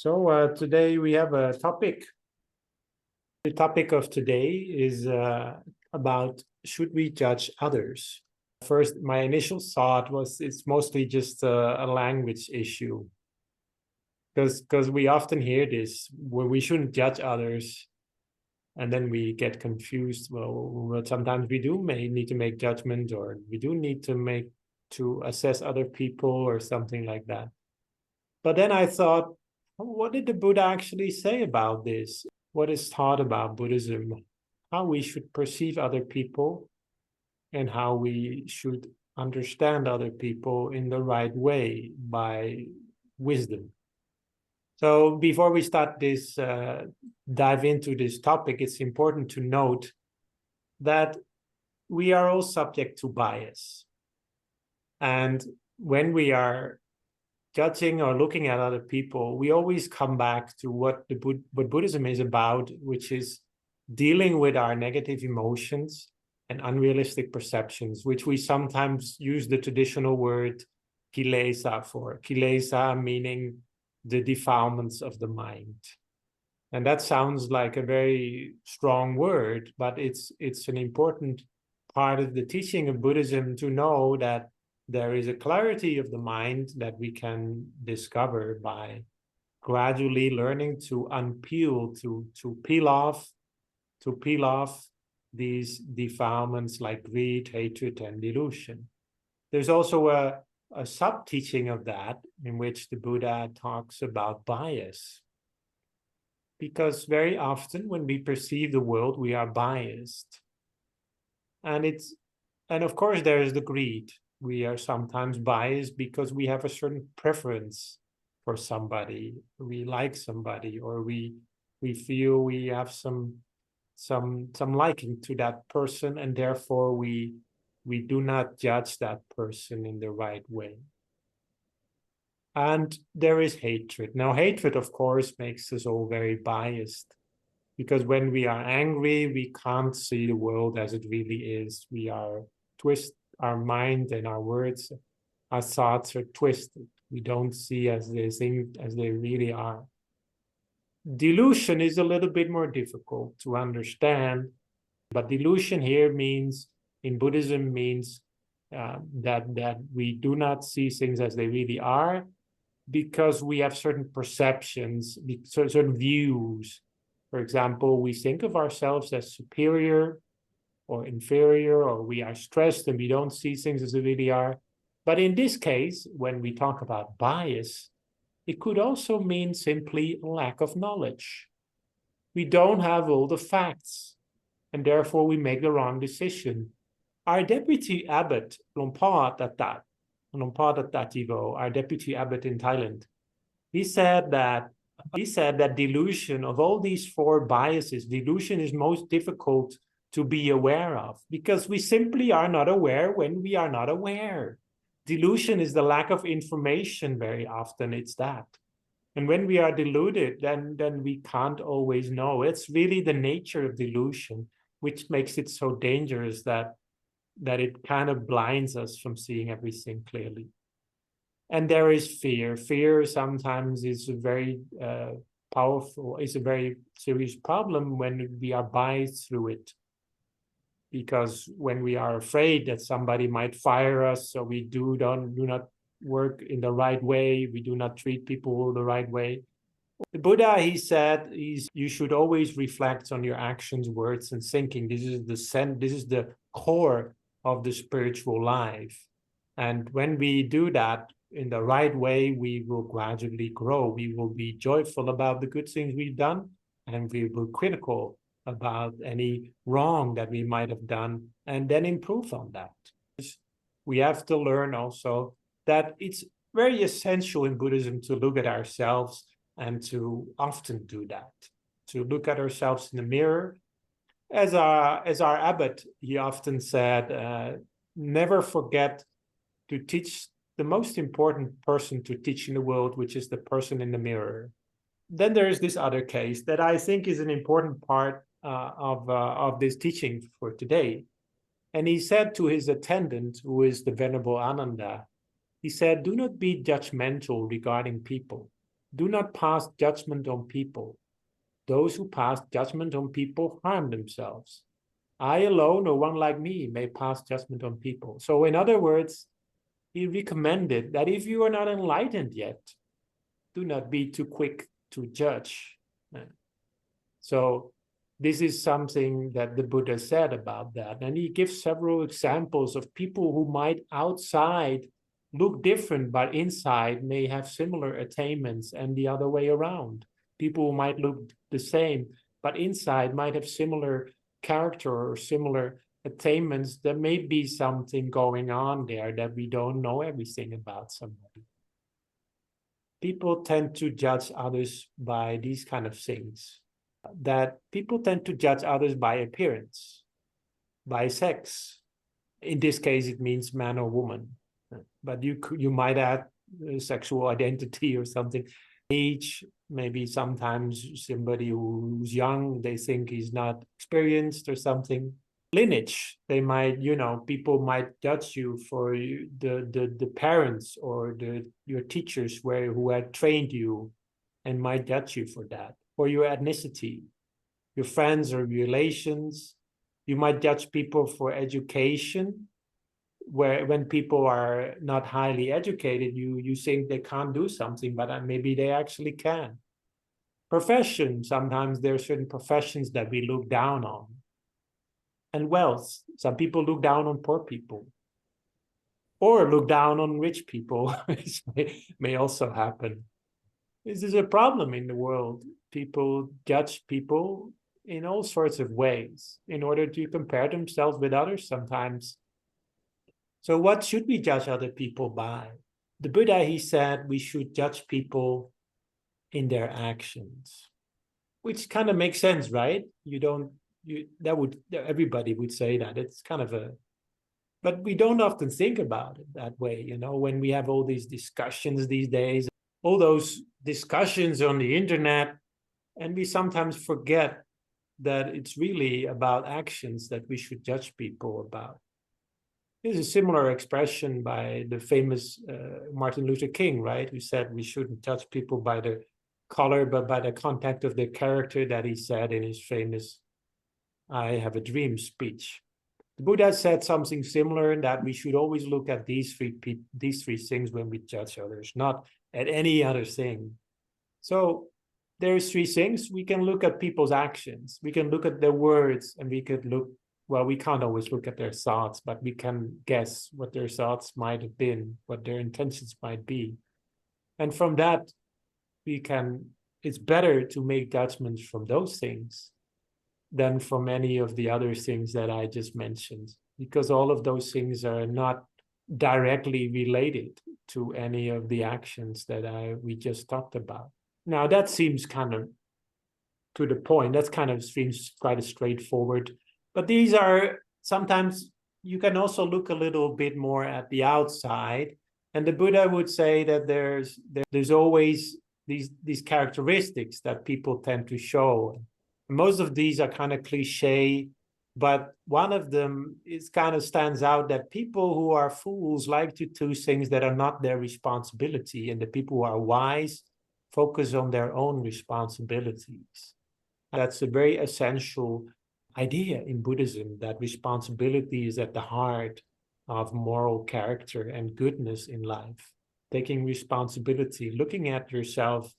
Today we have a topic. The topic of today is about should we judge others? First, my initial thought was it's mostly just a language issue. Because we often hear this, where we shouldn't judge others, and then we get confused. Well, sometimes we do need to make judgment, or we do need to assess other people or something like that. But then I thought, what did the Buddha actually say about this? What is taught about Buddhism? How we should perceive other people and how we should understand other people in the right way by wisdom. So before we start this, dive into this topic, it's important to note that we are all subject to bias. And when we are judging or looking at other people, we always come back to what Buddhism is about, which is dealing with our negative emotions and unrealistic perceptions, which we sometimes use the traditional word kilesa for. Kilesa meaning the defilements of the mind. And that sounds like a very strong word, but it's an important part of the teaching of Buddhism to know that there is a clarity of the mind that we can discover by gradually learning to unpeel, to peel off these defilements like greed, hatred, and delusion. There's also a sub-teaching of that in which the Buddha talks about bias. Because very often when we perceive the world, we are biased. And of course there is the greed. We are sometimes biased because we have a certain preference for somebody. We like somebody, or we feel we have some liking to that person, and therefore we do not judge that person in the right way. And there is hatred. Now, hatred, of course, makes us all very biased, because when we are angry, we can't see the world as it really is. We are our mind and our words, our thoughts are twisted. We don't see as they really are. Delusion is a little bit more difficult to understand, but delusion here in Buddhism means that we do not see things as they really are, because we have certain perceptions, certain views. For example, we think of ourselves as superior or inferior, or we are stressed and we don't see things as they really are. But in this case, when we talk about bias, it could also mean simply lack of knowledge. We don't have all the facts, and therefore we make the wrong decision. Our deputy abbot, Luang our deputy abbot in Thailand, he said that delusion, of all these four biases, delusion is most difficult to be aware of, because we simply are not aware when we are not aware. Delusion is the lack of information. Very often it's that. And when we are deluded, then we can't always know. It's really the nature of delusion, which makes it so dangerous that it kind of blinds us from seeing everything clearly. And there is fear. Fear sometimes is a very it's a very serious problem when we are biased through it. Because when we are afraid that somebody might fire us, so we do not work in the right way, we do not treat people the right way. The Buddha, he said, you should always reflect on your actions, words, and thinking. This is the core of the spiritual life. And when we do that in the right way, we will gradually grow. We will be joyful about the good things we've done, and we will be critical about any wrong that we might have done, and then improve on that. We have to learn also that it's very essential in Buddhism to look at ourselves, and to often do that, to look at ourselves in the mirror. As our abbot, he often said, never forget to teach the most important person to teach in the world, which is the person in the mirror. Then there is this other case that I think is an important part of this teaching for today. And he said to his attendant, who is the Venerable Ananda, he said, do not be judgmental regarding people. Do not pass judgment on people. Those who pass judgment on people harm themselves. I alone or one like me may pass judgment on people. So in other words, he recommended that if you are not enlightened yet, do not be too quick to judge. So this is something that the Buddha said about that. And he gives several examples of people who might outside look different, but inside may have similar attainments, and the other way around. People who might look the same, but inside might have similar character or similar attainments. There may be something going on there that we don't know everything about somebody. People tend to judge others by these kind of things. That people tend to judge others by appearance, by sex. In this case, it means man or woman. But you might add sexual identity or something. Age, maybe sometimes somebody who's young, they think he's not experienced or something. Lineage, they might, people might judge you for the parents or your teachers who had trained you and might judge you for that. Or your ethnicity, your friends or relations. You might judge people for education, where when people are not highly educated, you think they can't do something, but maybe they actually can. Profession, sometimes there are certain professions that we look down on. And wealth, some people look down on poor people. Or look down on rich people, which may also happen. This is a problem in the world. People judge people in all sorts of ways in order to compare themselves with others sometimes. So what should we judge other people by? The Buddha, he said we should judge people in their actions, which kind of makes sense, right? Everybody would say that. It's kind of but we don't often think about it that way, when we have all these discussions these days, all those discussions on the internet, and we sometimes forget that it's really about actions that we should judge people about. There's a similar expression by the famous Martin Luther King, right? Who said we shouldn't judge people by the color, but by the content of their character, that he said in his famous I Have a Dream speech. The Buddha said something similar, in that we should always look at these three things when we judge others, not at any other thing. So there's three things. We can look at people's actions. We can look at their words, and we could look, well, we can't always look at their thoughts, but we can guess what their thoughts might have been, what their intentions might be. And from that, it's better to make judgments from those things than from any of the other things that I just mentioned, because all of those things are not directly related to any of the actions that we just talked about. Now, that seems kind of to the point. That kind of seems quite straightforward. But these are, sometimes you can also look a little bit more at the outside. And the Buddha would say that there's always these characteristics that people tend to show. Most of these are kind of cliche, but one of them kind of stands out, that people who are fools like to do things that are not their responsibility, and the people who are wise focus on their own responsibilities. That's a very essential idea in Buddhism, that responsibility is at the heart of moral character and goodness in life. Taking responsibility, looking at yourself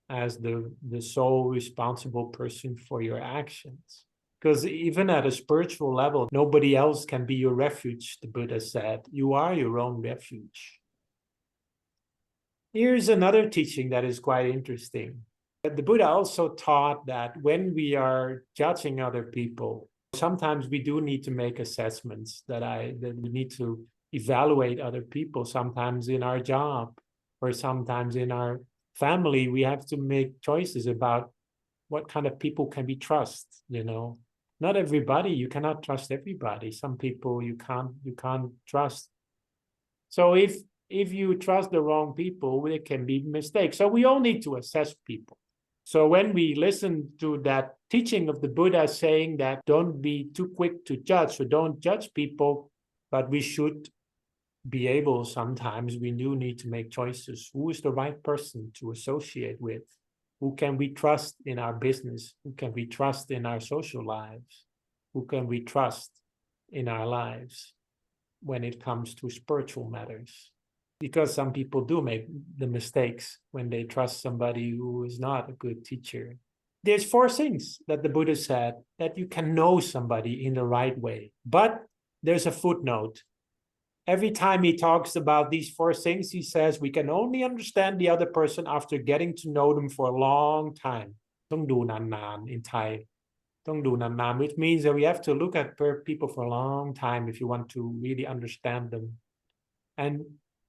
as the sole responsible person for your actions. Because even at a spiritual level, nobody else can be your refuge, the Buddha said. You are your own refuge. Here's another teaching that is quite interesting. The Buddha also taught that when we are judging other people, sometimes we do need to make assessments, that we need to evaluate other people, sometimes in our job or sometimes in our family. We have to make choices about what kind of people can we trust, Not everybody, you cannot trust everybody. Some people you can't trust. So if you trust the wrong people, there can be mistakes. So we all need to assess people. So when we listen to that teaching of the Buddha saying that don't be too quick to judge, or don't judge people, but we should be able, sometimes we do need to make choices. Who is the right person to associate with? Who can we trust in our business? Who can we trust in our social lives? Who can we trust in our lives when it comes to spiritual matters? Because some people do make the mistakes when they trust somebody who is not a good teacher. There's 4 things that the Buddha said that you can know somebody in the right way. But there's a footnote. Every time he talks about these 4 things, he says we can only understand the other person after getting to know them for a long time. ต้องดูนาน in Thai. ต้องดูนาน which means that we have to look at people for a long time if you want to really understand them. And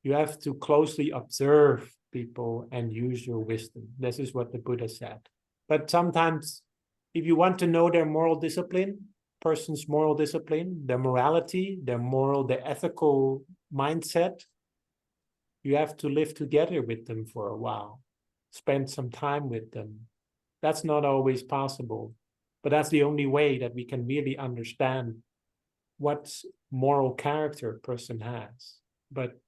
you have to closely observe people and use your wisdom. This is what the Buddha said. But sometimes, if you want to know their moral discipline, person's moral discipline, their morality, their moral, their ethical mindset, you have to live together with them for a while, spend some time with them. That's not always possible, but that's the only way that we can really understand what moral character a person has. But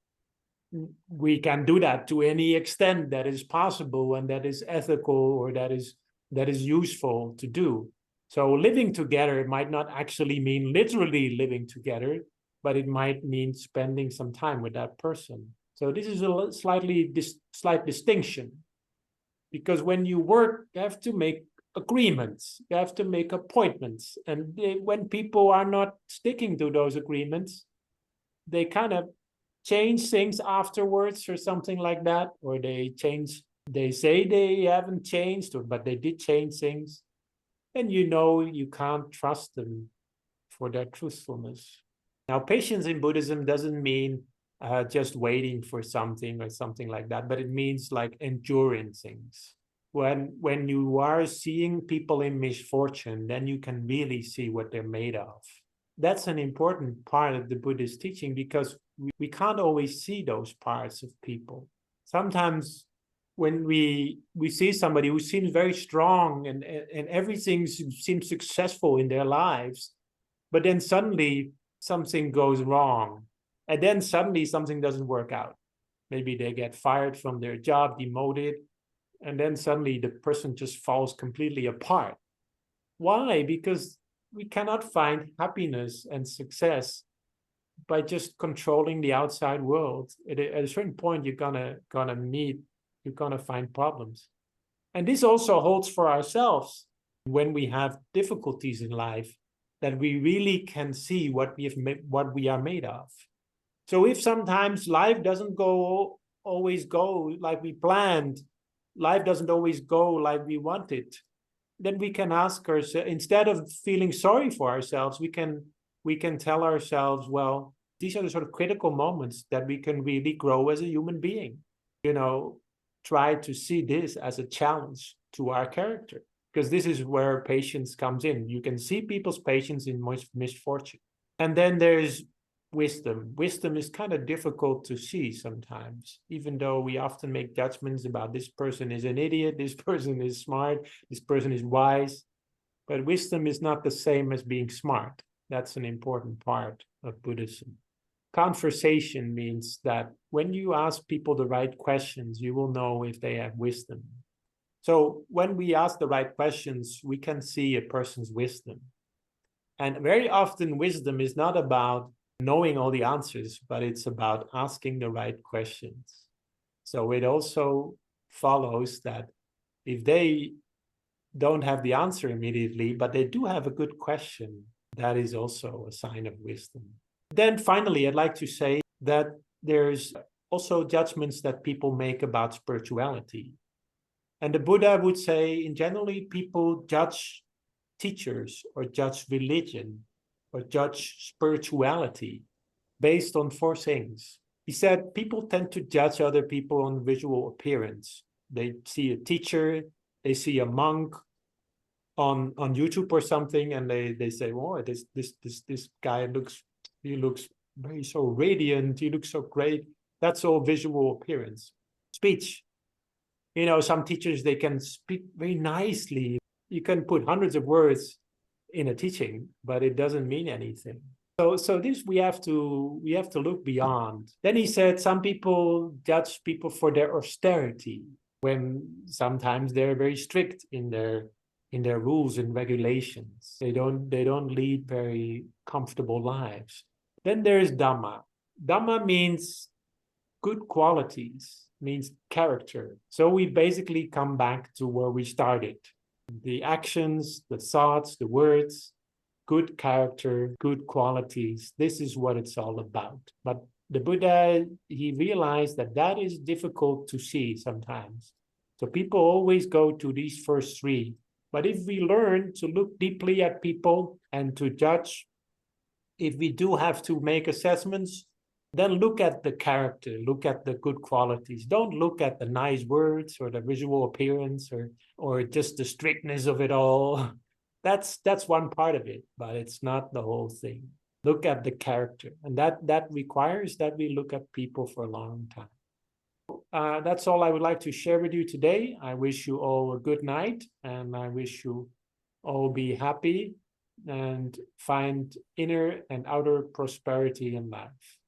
we can do that to any extent that is possible and that is ethical or that is useful to do. So living together might not actually mean literally living together, but it might mean spending some time with that person. So this is a slight distinction, because when you work, you have to make agreements, you have to make appointments, and when people are not sticking to those agreements, they kind of change things afterwards or something like that, or they say they haven't changed, but they did change things. And you can't trust them for their truthfulness. Now, patience in Buddhism doesn't mean just waiting for something or something like that, but it means like enduring things. When you are seeing people in misfortune, then you can really see what they're made of. That's an important part of the Buddhist teaching, because we can't always see those parts of people. Sometimes when we see somebody who seems very strong and everything seems successful in their lives, but then suddenly something goes wrong, and then suddenly something doesn't work out. Maybe they get fired from their job, demoted, and then suddenly the person just falls completely apart. Why? Because we cannot find happiness and success by just controlling the outside world. At a certain point, you're gonna find problems. And this also holds for ourselves when we have difficulties in life, that we really can see what we are made of. So if sometimes life doesn't always go like we planned, life doesn't always go like we want it, then we can ask ourselves, instead of feeling sorry for ourselves, we can tell ourselves, well, these are the sort of critical moments that we can really grow as a human being. Try to see this as a challenge to our character, because this is where patience comes in. You can see people's patience in misfortune. And then there's wisdom. Wisdom is kind of difficult to see sometimes, even though we often make judgments about this person is an idiot, this person is smart, this person is wise. But wisdom is not the same as being smart. That's an important part of Buddhism. Conversation means that when you ask people the right questions, you will know if they have wisdom. So when we ask the right questions, we can see a person's wisdom. And very often wisdom is not about knowing all the answers, but it's about asking the right questions. So it also follows that if they don't have the answer immediately, but they do have a good question, that is also a sign of wisdom. Then finally, I'd like to say that there's also judgments that people make about spirituality. And the Buddha would say, in generally, people judge teachers or judge religion or judge spirituality based on 4 things. He said people tend to judge other people on visual appearance. They see a teacher, they see a monk on YouTube or something, and they say, "Oh, this guy looks very so radiant. He looks so great." That's all visual appearance. Speech. Some teachers, they can speak very nicely. You can put hundreds of words in a teaching, but it doesn't mean anything. So this we have to look beyond. Then he said some people judge people for their austerity, when sometimes they're very strict in their rules and regulations. They don't lead very comfortable lives. Then there's Dhamma. Dhamma means good qualities, means character. So we basically come back to where we started. The actions, the thoughts, the words, good character, good qualities. This is what it's all about. But the Buddha, he realized that is difficult to see sometimes. So people always go to these first three. But if we learn to look deeply at people and to judge, if we do have to make assessments, then look at the character, look at the good qualities. Don't look at the nice words or the visual appearance or just the strictness of it all. That's one part of it, but it's not the whole thing. Look at the character, and that requires that we look at people for a long time. That's all I would like to share with you today. I wish you all a good night, and I wish you all be happy and find inner and outer prosperity in life.